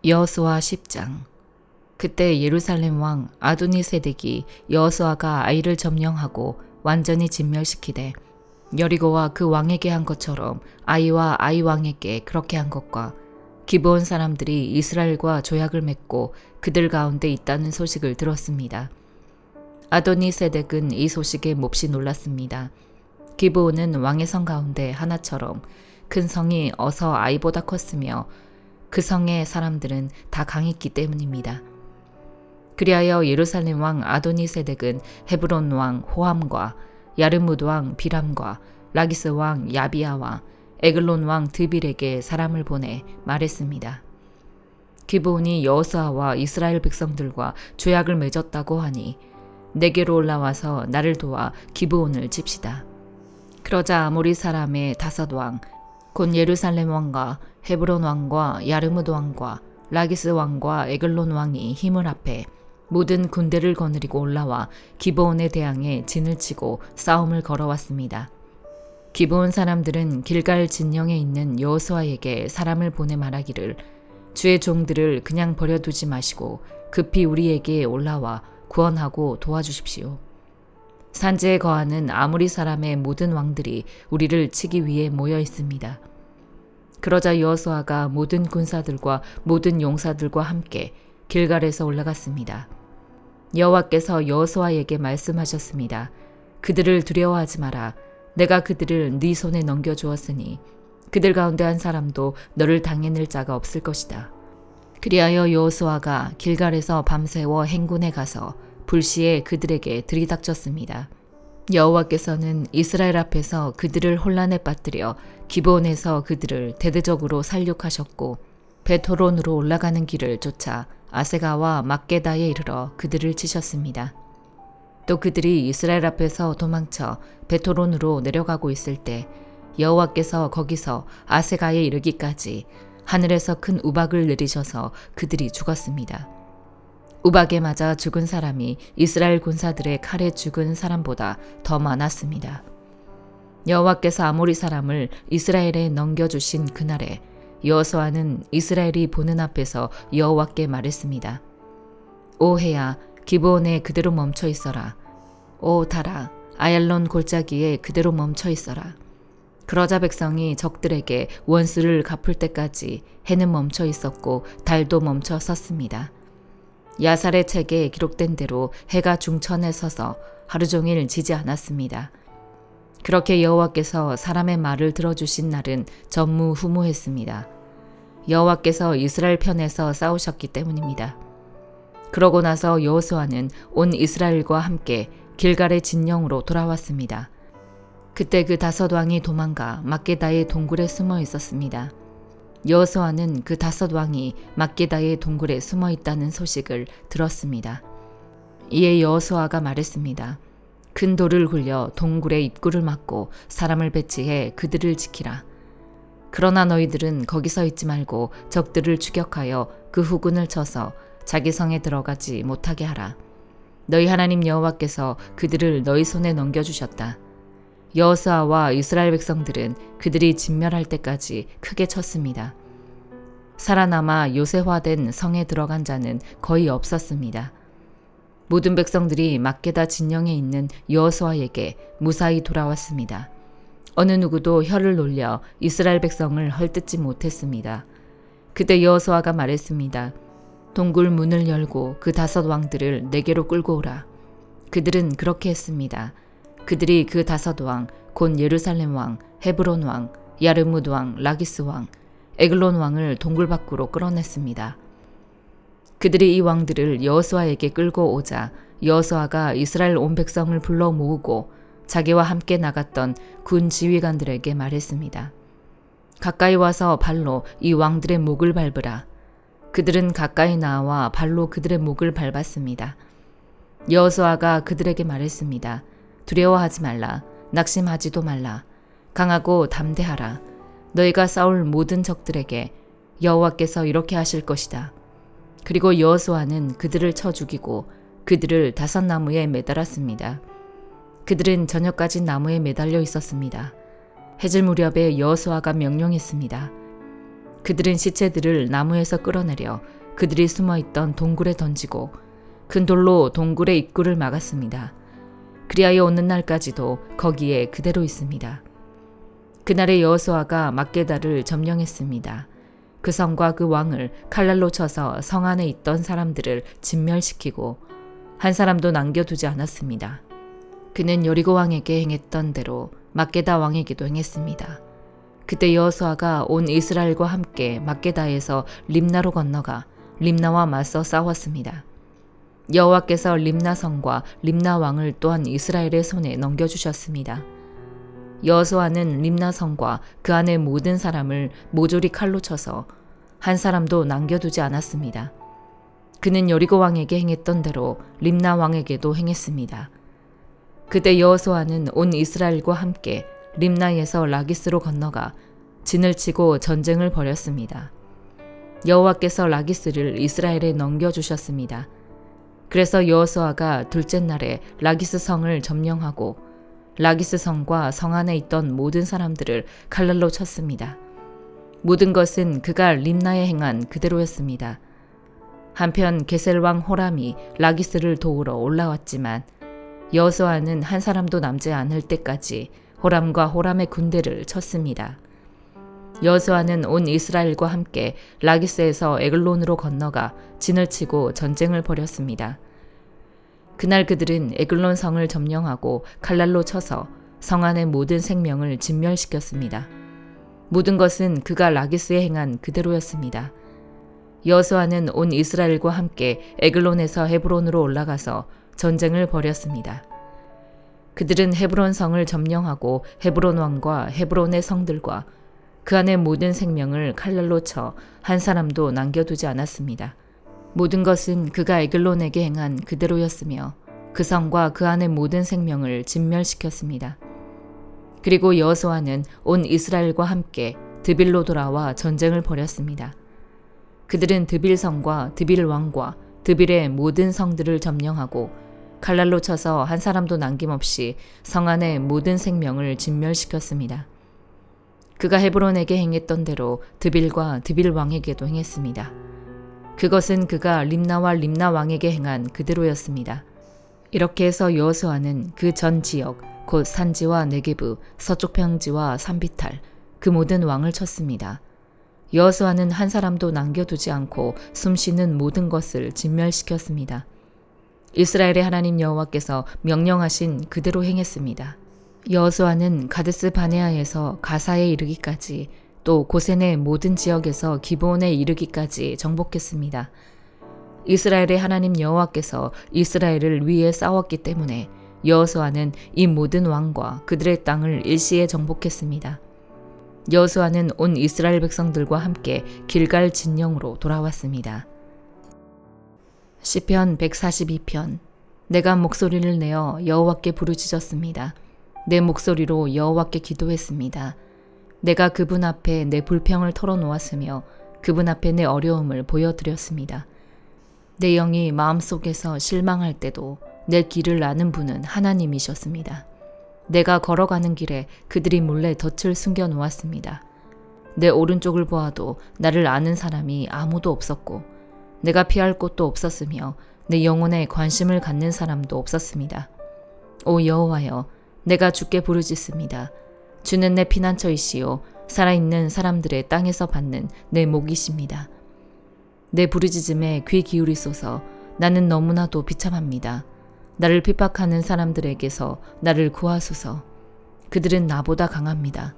여호수아 10장. 그때 예루살렘 왕 아도니세덱이 여호수아가 아이를 점령하고 완전히 진멸시키되 여리고와 그 왕에게 한 것처럼 아이와 아이 왕에게 그렇게 한 것과 기브온 사람들이 이스라엘과 조약을 맺고 그들 가운데 있다는 소식을 들었습니다. 아도니세덱은 이 소식에 몹시 놀랐습니다. 기브온은 왕의 성 가운데 하나처럼 큰 성이 어서 아이보다 컸으며 그 성의 사람들은 다 강했기 때문입니다. 그리하여 예루살렘 왕 아도니세덱은 헤브론 왕 호함과 야르무드 왕 비람과 라기스 왕 야비아와 에글론 왕 드빌에게 사람을 보내 말했습니다. 기브온이 여호수아와 이스라엘 백성들과 조약을 맺었다고 하니 내게로 올라와서 나를 도와 기브온을 칩시다. 그러자 아모리 사람의 다섯 왕 곧 예루살렘 왕과 헤브론 왕과 야르무드 왕과 라기스 왕과 에글론 왕이 힘을 합해 모든 군대를 거느리고 올라와 기브온에 대항해 진을 치고 싸움을 걸어왔습니다. 기브온 사람들은 길갈 진영에 있는 여호수아에게 사람을 보내 말하기를 주의 종들을 그냥 버려두지 마시고 급히 우리에게 올라와 구원하고 도와주십시오. 산지에 거하는 아모리 사람의 모든 왕들이 우리를 치기 위해 모여 있습니다. 그러자 여호수아가 모든 군사들과 모든 용사들과 함께 길갈에서 올라갔습니다. 여호와께서 여호수아에게 말씀하셨습니다. 그들을 두려워하지 마라. 내가 그들을 네 손에 넘겨주었으니 그들 가운데 한 사람도 너를 당해낼 자가 없을 것이다. 그리하여 여호수아가 길갈에서 밤새워 행군에 가서 불시에 그들에게 들이닥쳤습니다. 여호와께서는 이스라엘 앞에서 그들을 혼란에 빠뜨려 기브온에서 그들을 대대적으로 살육하셨고 베토론으로 올라가는 길을 쫓아 아세가와 막게다에 이르러 그들을 치셨습니다. 또 그들이 이스라엘 앞에서 도망쳐 베토론으로 내려가고 있을 때 여호와께서 거기서 아세가에 이르기까지 하늘에서 큰 우박을 내리셔서 그들이 죽었습니다. 우박에 맞아 죽은 사람이 이스라엘 군사들의 칼에 죽은 사람보다 더 많았습니다. 여호와께서 아모리 사람을 이스라엘에 넘겨주신 그날에 여호수아는 이스라엘이 보는 앞에서 여호와께 말했습니다. 오 해야 기브온에 그대로 멈춰 있어라. 오 달아 아얄론 골짜기에 그대로 멈춰 있어라. 그러자 백성이 적들에게 원수를 갚을 때까지 해는 멈춰 있었고 달도 멈춰 섰습니다. 야살의 책에 기록된 대로 해가 중천에 서서 하루 종일 지지 않았습니다. 그렇게 여호와께서 사람의 말을 들어주신 날은 전무후무했습니다. 여호와께서 이스라엘 편에서 싸우셨기 때문입니다. 그러고 나서 여호수아는 온 이스라엘과 함께 길갈의 진영으로 돌아왔습니다. 그때 그 다섯 왕이 도망가 막게다의 동굴에 숨어 있었습니다. 여호수아는 그 다섯 왕이 막게다의 동굴에 숨어 있다는 소식을 들었습니다. 이에 여호수아가 말했습니다. 큰 돌을 굴려 동굴의 입구를 막고 사람을 배치해 그들을 지키라. 그러나 너희들은 거기서 있지 말고 적들을 추격하여 그 후군을 쳐서 자기 성에 들어가지 못하게 하라. 너희 하나님 여호와께서 그들을 너희 손에 넘겨주셨다. 여호수아와 이스라엘 백성들은 그들이 진멸할 때까지 크게 쳤습니다. 살아남아 요새화된 성에 들어간 자는 거의 없었습니다. 모든 백성들이 막게다 진영에 있는 여호수아에게 무사히 돌아왔습니다. 어느 누구도 혀를 놀려 이스라엘 백성을 헐뜯지 못했습니다. 그때 여호수아가 말했습니다. 동굴 문을 열고 그 다섯 왕들을 내게로 끌고 오라. 그들은 그렇게 했습니다. 그들이 그 다섯 왕, 곧 예루살렘 왕, 헤브론 왕, 야르무드 왕, 라기스 왕, 에글론 왕을 동굴 밖으로 끌어냈습니다. 그들이 이 왕들을 여호수아에게 끌고 오자 여호수아가 이스라엘 온 백성을 불러 모으고 자기와 함께 나갔던 군 지휘관들에게 말했습니다. 가까이 와서 발로 이 왕들의 목을 밟으라. 그들은 가까이 나와 발로 그들의 목을 밟았습니다. 여호수아가 그들에게 말했습니다. 두려워하지 말라. 낙심하지도 말라. 강하고 담대하라. 너희가 싸울 모든 적들에게 여호와께서 이렇게 하실 것이다. 그리고 여호수아는 그들을 쳐 죽이고 그들을 다섯 나무에 매달았습니다. 그들은 저녁까지 나무에 매달려 있었습니다. 해질 무렵에 여호수아가 명령했습니다. 그들은 시체들을 나무에서 끌어내려 그들이 숨어있던 동굴에 던지고 큰 돌로 동굴의 입구를 막았습니다. 그리하여 오는 날까지도 거기에 그대로 있습니다. 그날에 여호수아가 막게다를 점령했습니다. 그 성과 그 왕을 칼날로 쳐서 성 안에 있던 사람들을 진멸시키고 한 사람도 남겨두지 않았습니다. 그는 여리고 왕에게 행했던 대로 막게다 왕에게도 행했습니다. 그때 여호수아가 온 이스라엘과 함께 막게다에서 림나로 건너가 림나와 맞서 싸웠습니다. 여호와께서 림나 성과 림나 왕을 또한 이스라엘의 손에 넘겨주셨습니다. 여호수아는 림나 성과 그 안의 모든 사람을 모조리 칼로 쳐서 한 사람도 남겨두지 않았습니다. 그는 여리고 왕에게 행했던 대로 림나 왕에게도 행했습니다. 그때 여호수아는 온 이스라엘과 함께 림나에서 라기스로 건너가 진을 치고 전쟁을 벌였습니다. 여호와께서 라기스를 이스라엘에 넘겨주셨습니다. 그래서 여호수아가 둘째 날에 라기스 성을 점령하고 라기스 성과 성 안에 있던 모든 사람들을 칼날로 쳤습니다. 모든 것은 그가 림나에 행한 그대로였습니다. 한편 게셀 왕 호람이 라기스를 도우러 올라왔지만 여호수아는 한 사람도 남지 않을 때까지 호람과 호람의 군대를 쳤습니다. 여호수아는 온 이스라엘과 함께 라기스에서 에글론으로 건너가 진을 치고 전쟁을 벌였습니다. 그날 그들은 에글론 성을 점령하고 칼날로 쳐서 성 안의 모든 생명을 진멸시켰습니다. 모든 것은 그가 라기스에 행한 그대로였습니다. 여호수아는 온 이스라엘과 함께 에글론에서 헤브론으로 올라가서 전쟁을 벌였습니다. 그들은 헤브론 성을 점령하고 헤브론 왕과 헤브론의 성들과 그 안의 모든 생명을 칼날로 쳐 한 사람도 남겨두지 않았습니다. 모든 것은 그가 에글론에게 행한 그대로였으며 그 성과 그 안의 모든 생명을 진멸시켰습니다. 그리고 여호수아는 온 이스라엘과 함께 드빌로 돌아와 전쟁을 벌였습니다. 그들은 드빌 성과 드빌 왕과 드빌의 모든 성들을 점령하고 칼날로 쳐서 한 사람도 남김없이 성 안의 모든 생명을 진멸시켰습니다. 그가 헤브론에게 행했던 대로 드빌과 드빌 왕에게도 행했습니다. 그것은 그가 림나와 림나 왕에게 행한 그대로였습니다. 이렇게 해서 여호수아는 그 전 지역 곧 산지와 네게브, 서쪽 평지와 산비탈 그 모든 왕을 쳤습니다. 여호수아는 한 사람도 남겨두지 않고 숨쉬는 모든 것을 진멸시켰습니다. 이스라엘의 하나님 여호와께서 명령하신 그대로 행했습니다. 여호수아는 가데스 바네아에서 가사에 이르기까지 또 고센의 모든 지역에서 기브온에 이르기까지 정복했습니다. 이스라엘의 하나님 여호와께서 이스라엘을 위해 싸웠기 때문에 여호수아는 이 모든 왕과 그들의 땅을 일시에 정복했습니다. 여호수아는 온 이스라엘 백성들과 함께 길갈 진영으로 돌아왔습니다. 시편 142편. 내가 목소리를 내어 여호와께 부르짖었습니다. 내 목소리로 여호와께 기도했습니다. 내가 그분 앞에 내 불평을 털어놓았으며 그분 앞에 내 어려움을 보여드렸습니다. 내 영이 마음속에서 실망할 때도 내 길을 아는 분은 하나님이셨습니다. 내가 걸어가는 길에 그들이 몰래 덫을 숨겨 놓았습니다. 내 오른쪽을 보아도 나를 아는 사람이 아무도 없었고 내가 피할 곳도 없었으며 내 영혼에 관심을 갖는 사람도 없었습니다. 오 여호와여, 내가 주께 부르짖습니다. 주는 내 피난처이시요 살아있는 사람들의 땅에서 받는 내 목이십니다. 내 부르짖음에 귀 기울이소서. 나는 너무나도 비참합니다. 나를 핍박하는 사람들에게서 나를 구하소서. 그들은 나보다 강합니다.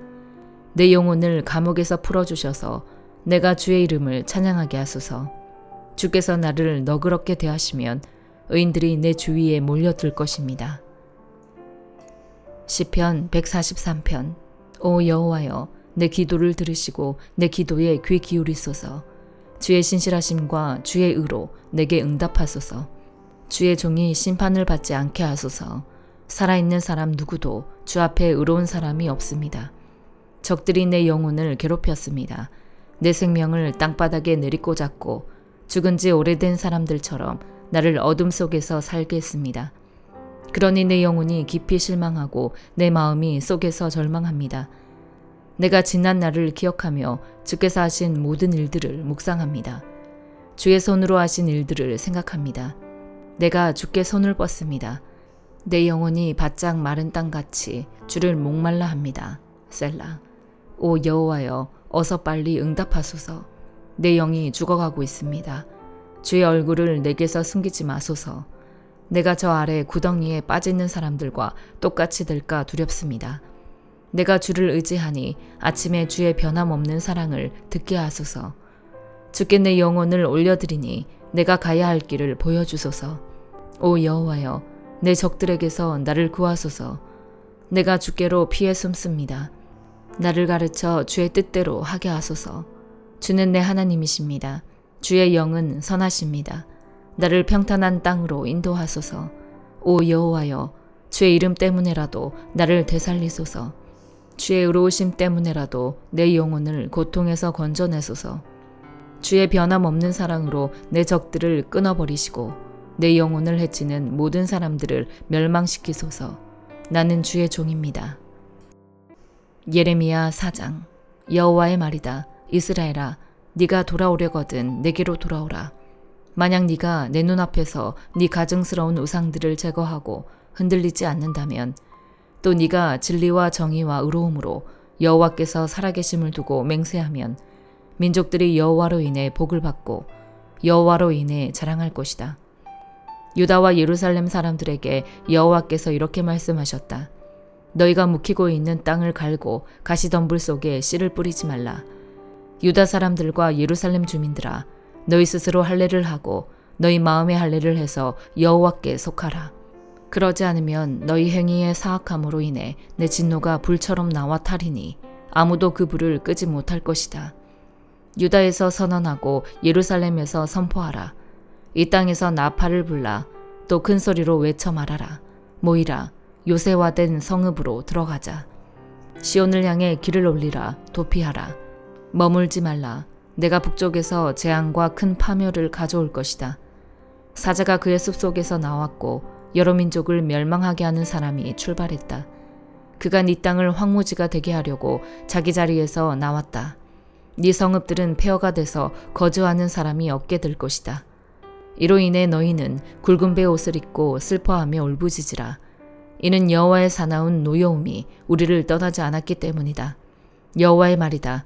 내 영혼을 감옥에서 풀어주셔서 내가 주의 이름을 찬양하게 하소서. 주께서 나를 너그럽게 대하시면 의인들이 내 주위에 몰려들 것입니다. 시편 143편. 오 여호와여, 내 기도를 들으시고 내 기도에 귀 기울이소서. 주의 신실하심과 주의 의로 내게 응답하소서. 주의 종이 심판을 받지 않게 하소서. 살아있는 사람 누구도 주 앞에 의로운 사람이 없습니다. 적들이 내 영혼을 괴롭혔습니다. 내 생명을 땅바닥에 내리꽂았고 죽은 지 오래된 사람들처럼 나를 어둠 속에서 살게 했습니다. 그러니 내 영혼이 깊이 실망하고 내 마음이 속에서 절망합니다. 내가 지난 날을 기억하며 주께서 하신 모든 일들을 묵상합니다. 주의 손으로 하신 일들을 생각합니다. 내가 주께 손을 뻗습니다. 내 영혼이 바짝 마른 땅같이 주를 목말라 합니다. 셀라. 오 여호와여, 어서 빨리 응답하소서. 내 영이 죽어가고 있습니다. 주의 얼굴을 내게서 숨기지 마소서. 내가 저 아래 구덩이에 빠지는 사람들과 똑같이 될까 두렵습니다. 내가 주를 의지하니 아침에 주의 변함없는 사랑을 듣게 하소서. 주께 내 영혼을 올려드리니 내가 가야 할 길을 보여주소서. 오 여호와여, 내 적들에게서 나를 구하소서. 내가 주께로 피해 숨습니다. 나를 가르쳐 주의 뜻대로 하게 하소서. 주는 내 하나님이십니다. 주의 영은 선하십니다. 나를 평탄한 땅으로 인도하소서. 오 여호와여, 주의 이름 때문에라도 나를 되살리소서. 주의 의로우심 때문에라도 내 영혼을 고통에서 건져내소서. 주의 변함없는 사랑으로 내 적들을 끊어버리시고 내 영혼을 해치는 모든 사람들을 멸망시키소서. 나는 주의 종입니다. 예레미야 4장. 여호와의 말이다. 이스라엘아, 네가 돌아오려거든 내게로 돌아오라. 만약 네가 내 눈앞에서 네 가증스러운 우상들을 제거하고 흔들리지 않는다면, 또 네가 진리와 정의와 의로움으로 여호와께서 살아계심을 두고 맹세하면 민족들이 여호와로 인해 복을 받고 여호와로 인해 자랑할 것이다. 유다와 예루살렘 사람들에게 여호와께서 이렇게 말씀하셨다. 너희가 묵히고 있는 땅을 갈고 가시덤불 속에 씨를 뿌리지 말라. 유다 사람들과 예루살렘 주민들아, 너희 스스로 할례를 하고 너희 마음의 할례를 해서 여호와께 속하라. 그러지 않으면 너희 행위의 사악함으로 인해 내 진노가 불처럼 나와 타리니 아무도 그 불을 끄지 못할 것이다. 유다에서 선언하고 예루살렘에서 선포하라. 이 땅에서 나팔을 불라. 또 큰 소리로 외쳐 말하라. 모이라. 요새화된 성읍으로 들어가자. 시온을 향해 길을 올리라. 도피하라. 머물지 말라. 내가 북쪽에서 재앙과 큰 파멸을 가져올 것이다. 사자가 그의 숲속에서 나왔고 여러 민족을 멸망하게 하는 사람이 출발했다. 그가 네 땅을 황무지가 되게 하려고 자기 자리에서 나왔다. 네 성읍들은 폐허가 돼서 거주하는 사람이 없게 될 것이다. 이로 인해 너희는 굵은 배 옷을 입고 슬퍼하며 울부짖으라. 이는 여호와의 사나운 노여움이 우리를 떠나지 않았기 때문이다. 여호와의 말이다.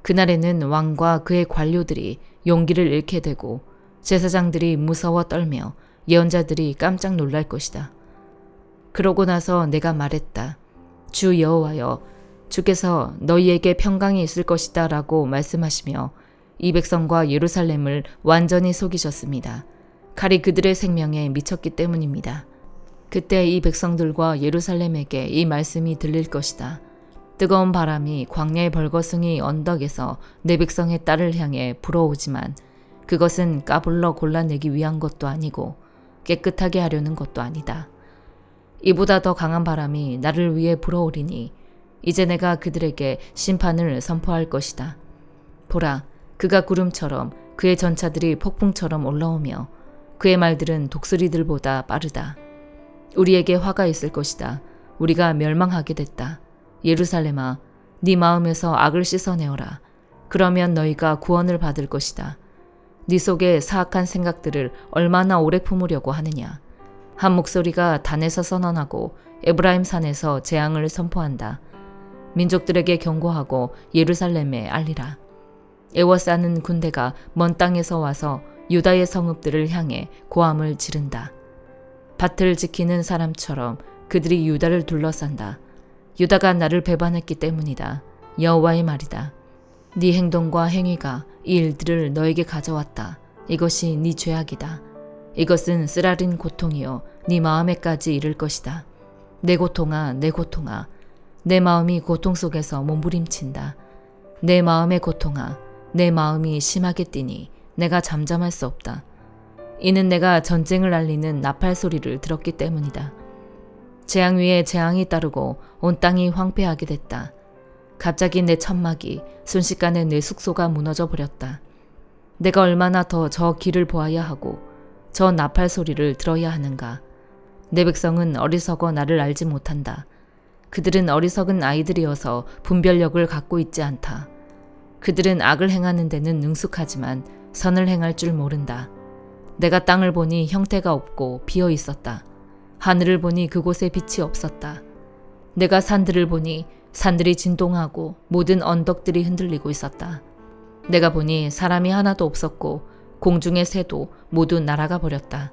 그날에는 왕과 그의 관료들이 용기를 잃게 되고 제사장들이 무서워 떨며 예언자들이 깜짝 놀랄 것이다. 그러고 나서 내가 말했다. 주 여호와여, 주께서 너희에게 평강이 있을 것이다 라고 말씀하시며 이 백성과 예루살렘을 완전히 속이셨습니다. 칼이 그들의 생명에 미쳤기 때문입니다. 그때 이 백성들과 예루살렘에게 이 말씀이 들릴 것이다. 뜨거운 바람이 광야의 벌거숭이 언덕에서 내 백성의 딸을 향해 불어오지만 그것은 까불러 골라내기 위한 것도 아니고 깨끗하게 하려는 것도 아니다. 이보다 더 강한 바람이 나를 위해 불어오리니 이제 내가 그들에게 심판을 선포할 것이다. 보라, 그가 구름처럼 그의 전차들이 폭풍처럼 올라오며 그의 말들은 독수리들보다 빠르다. 우리에게 화가 있을 것이다. 우리가 멸망하게 됐다. 예루살렘아, 네 마음에서 악을 씻어내어라. 그러면 너희가 구원을 받을 것이다. 네 속에 사악한 생각들을 얼마나 오래 품으려고 하느냐. 한 목소리가 단에서 선언하고 에브라임 산에서 재앙을 선포한다. 민족들에게 경고하고 예루살렘에 알리라. 애워싸는 군대가 먼 땅에서 와서 유다의 성읍들을 향해 고함을 지른다. 밭을 지키는 사람처럼 그들이 유다를 둘러싼다. 유다가 나를 배반했기 때문이다. 여호와의 말이다. 네 행동과 행위가 이 일들을 너에게 가져왔다. 이것이 네 죄악이다. 이것은 쓰라린 고통이요 네 마음에까지 이를 것이다. 내 고통아, 내 고통아, 내 마음이 고통 속에서 몸부림친다. 내 마음의 고통아, 내 마음이 심하게 뛰니 내가 잠잠할 수 없다. 이는 내가 전쟁을 알리는 나팔 소리를 들었기 때문이다. 재앙 위에 재앙이 따르고 온 땅이 황폐하게 됐다. 갑자기 내 천막이 순식간에 내 숙소가 무너져 버렸다. 내가 얼마나 더 저 길을 보아야 하고 저 나팔 소리를 들어야 하는가. 내 백성은 어리석어 나를 알지 못한다. 그들은 어리석은 아이들이어서 분별력을 갖고 있지 않다. 그들은 악을 행하는 데는 능숙하지만 선을 행할 줄 모른다. 내가 땅을 보니 형태가 없고 비어 있었다. 하늘을 보니 그곳에 빛이 없었다. 내가 산들을 보니 산들이 진동하고 모든 언덕들이 흔들리고 있었다. 내가 보니 사람이 하나도 없었고 공중의 새도 모두 날아가 버렸다.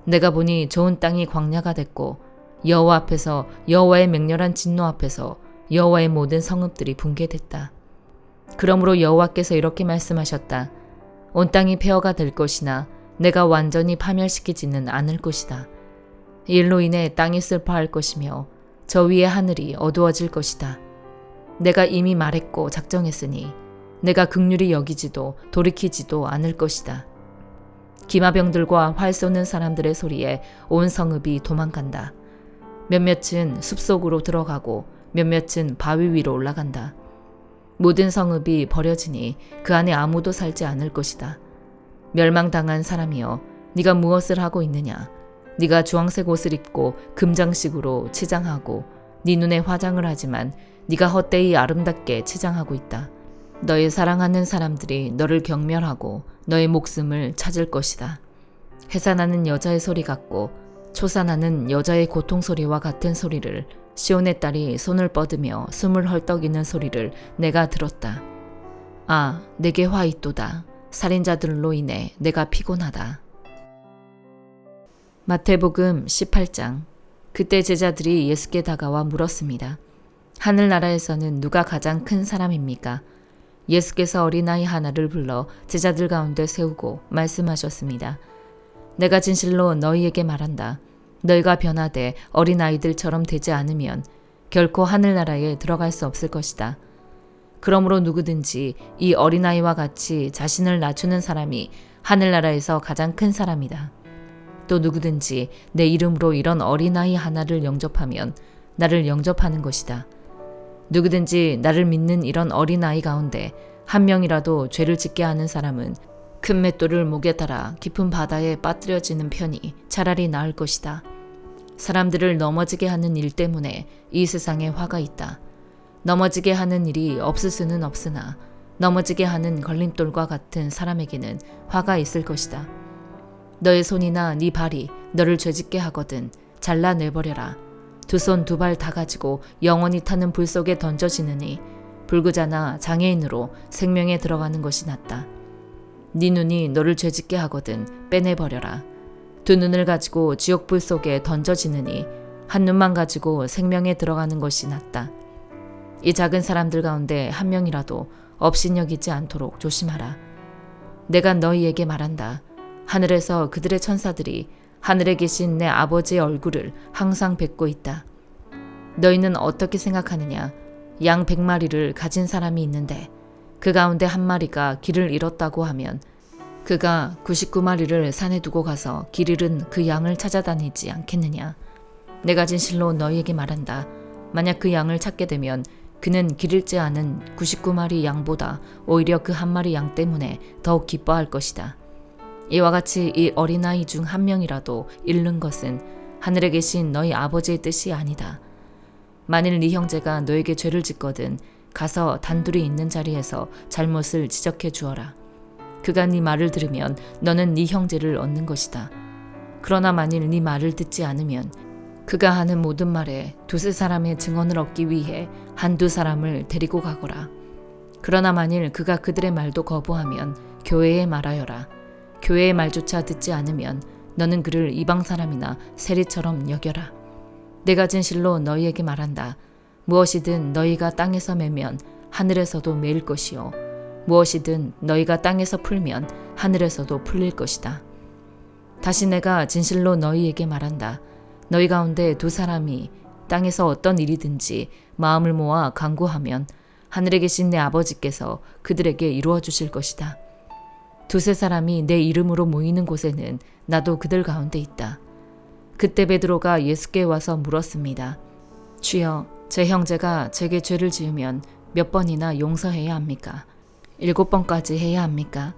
내가 보니 좋은 땅이 광야가 됐고 여호와 앞에서 여호와의 맹렬한 진노 앞에서 여호와의 모든 성읍들이 붕괴됐다. 그러므로 여호와께서 이렇게 말씀하셨다. 온 땅이 폐허가 될 것이나 내가 완전히 파멸시키지는 않을 것이다. 이 일로 인해 땅이 슬퍼할 것이며 저 위의 하늘이 어두워질 것이다. 내가 이미 말했고 작정했으니 내가 긍휼히 여기지도 돌이키지도 않을 것이다. 기마병들과 활 쏘는 사람들의 소리에 온 성읍이 도망간다. 몇몇은 숲속으로 들어가고 몇몇은 바위 위로 올라간다. 모든 성읍이 버려지니 그 안에 아무도 살지 않을 것이다. 멸망당한 사람이여, 네가 무엇을 하고 있느냐? 네가 주황색 옷을 입고 금장식으로 치장하고 네 눈에 화장을 하지만 네가 헛되이 아름답게 치장하고 있다. 너의 사랑하는 사람들이 너를 경멸하고 너의 목숨을 찾을 것이다. 해산하는 여자의 소리 같고 초산하는 여자의 고통 소리와 같은 소리를, 시온의 딸이 손을 뻗으며 숨을 헐떡이는 소리를 내가 들었다. 아, 내게 화 있도다. 살인자들로 인해 내가 피곤하다. 마태복음 18장. 그때 제자들이 예수께 다가와 물었습니다. 하늘나라에서는 누가 가장 큰 사람입니까? 예수께서 어린아이 하나를 불러 제자들 가운데 세우고 말씀하셨습니다. 내가 진실로 너희에게 말한다. 너희가 변화돼 어린아이들처럼 되지 않으면 결코 하늘나라에 들어갈 수 없을 것이다. 그러므로 누구든지 이 어린아이와 같이 자신을 낮추는 사람이 하늘나라에서 가장 큰 사람이다. 또 누구든지 내 이름으로 이런 어린아이 하나를 영접하면 나를 영접하는 것이다. 누구든지 나를 믿는 이런 어린아이 가운데 한 명이라도 죄를 짓게 하는 사람은 큰 맷돌을 목에 달아 깊은 바다에 빠뜨려지는 편이 차라리 나을 것이다. 사람들을 넘어지게 하는 일 때문에 이 세상에 화가 있다. 넘어지게 하는 일이 없을 수는 없으나 넘어지게 하는 걸림돌과 같은 사람에게는 화가 있을 것이다. 너의 손이나 네 발이 너를 죄짓게 하거든 잘라내버려라. 두 손 두 발 다 가지고 영원히 타는 불 속에 던져지느니 불구자나 장애인으로 생명에 들어가는 것이 낫다. 네 눈이 너를 죄짓게 하거든 빼내버려라. 두 눈을 가지고 지옥불 속에 던져지느니 한 눈만 가지고 생명에 들어가는 것이 낫다. 이 작은 사람들 가운데 한 명이라도 업신여기지 않도록 조심하라. 내가 너희에게 말한다. 하늘에서 그들의 천사들이 하늘에 계신 내 아버지의 얼굴을 항상 뵙고 있다. 너희는 어떻게 생각하느냐? 양 100마리를 가진 사람이 있는데 그 가운데 한 마리가 길을 잃었다고 하면 그가 99마리를 산에 두고 가서 길 잃은 그 양을 찾아다니지 않겠느냐? 내가 진실로 너희에게 말한다. 만약 그 양을 찾게 되면 그는 길 잃지 않은 99마리 양보다 오히려 그 한 마리 양 때문에 더욱 기뻐할 것이다. 이와 같이 이 어린아이 중 한 명이라도 잃는 것은 하늘에 계신 너희 아버지의 뜻이 아니다. 만일 네 형제가 너에게 죄를 짓거든 가서 단둘이 있는 자리에서 잘못을 지적해 주어라. 그가 네 말을 들으면 너는 네 형제를 얻는 것이다. 그러나 만일 네 말을 듣지 않으면 그가 하는 모든 말에 두세 사람의 증언을 얻기 위해 한두 사람을 데리고 가거라. 그러나 만일 그가 그들의 말도 거부하면 교회에 말하여라. 교회의 말조차 듣지 않으면 너는 그를 이방 사람이나 세리처럼 여겨라. 내가 진실로 너희에게 말한다. 무엇이든 너희가 땅에서 매면 하늘에서도 매일 것이요 무엇이든 너희가 땅에서 풀면 하늘에서도 풀릴 것이다. 다시 내가 진실로 너희에게 말한다. 너희 가운데 두 사람이 땅에서 어떤 일이든지 마음을 모아 간구하면 하늘에 계신 내 아버지께서 그들에게 이루어 주실 것이다. 두세 사람이 내 이름으로 모이는 곳에는 나도 그들 가운데 있다. 그때 베드로가 예수께 와서 물었습니다. 주여, 제 형제가 제게 죄를 지으면 몇 번이나 용서해야 합니까? 7번까지 해야 합니까?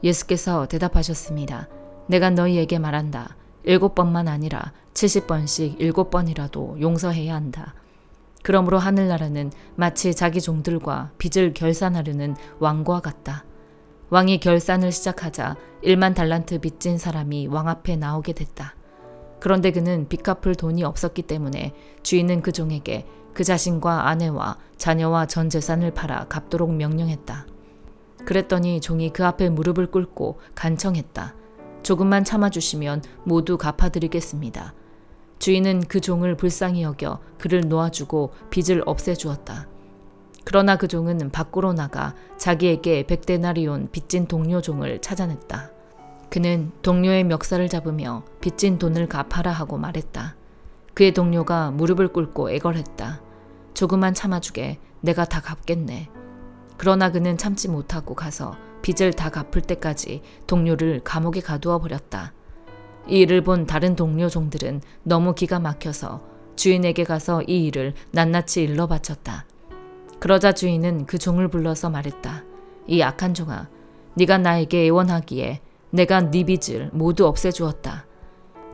예수께서 대답하셨습니다. 내가 너희에게 말한다. 7번만 아니라 70번씩 7번이라도 용서해야 한다. 그러므로 하늘나라는 마치 자기 종들과 빚을 결산하려는 왕과 같다. 왕이 결산을 시작하자 1만 달란트 빚진 사람이 왕 앞에 나오게 됐다. 그런데 그는 빚 갚을 돈이 없었기 때문에 주인은 그 종에게 그 자신과 아내와 자녀와 전 재산을 팔아 갚도록 명령했다. 그랬더니 종이 그 앞에 무릎을 꿇고 간청했다. 조금만 참아주시면 모두 갚아드리겠습니다. 주인은 그 종을 불쌍히 여겨 그를 놓아주고 빚을 없애주었다. 그러나 그 종은 밖으로 나가 자기에게 100데나리온 빚진 동료 종을 찾아냈다. 그는 동료의 멱살을 잡으며 빚진 돈을 갚아라 하고 말했다. 그의 동료가 무릎을 꿇고 애걸했다. 조금만 참아주게, 내가 다 갚겠네. 그러나 그는 참지 못하고 가서 빚을 다 갚을 때까지 동료를 감옥에 가두어 버렸다. 이 일을 본 다른 동료 종들은 너무 기가 막혀서 주인에게 가서 이 일을 낱낱이 일러 바쳤다. 그러자 주인은 그 종을 불러서 말했다. 이 악한 종아, 네가 나에게 애원하기에 내가 네 빚을 모두 없애주었다.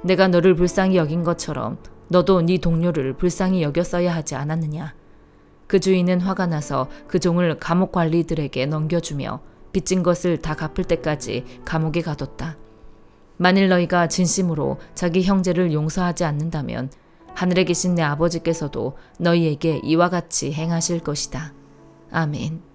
내가 너를 불쌍히 여긴 것처럼 너도 네 동료를 불쌍히 여겼어야 하지 않았느냐. 그 주인은 화가 나서 그 종을 감옥 관리들에게 넘겨주며 빚진 것을 다 갚을 때까지 감옥에 가뒀다. 만일 너희가 진심으로 자기 형제를 용서하지 않는다면 하늘에 계신 내 아버지께서도 너희에게 이와 같이 행하실 것이다. 아멘.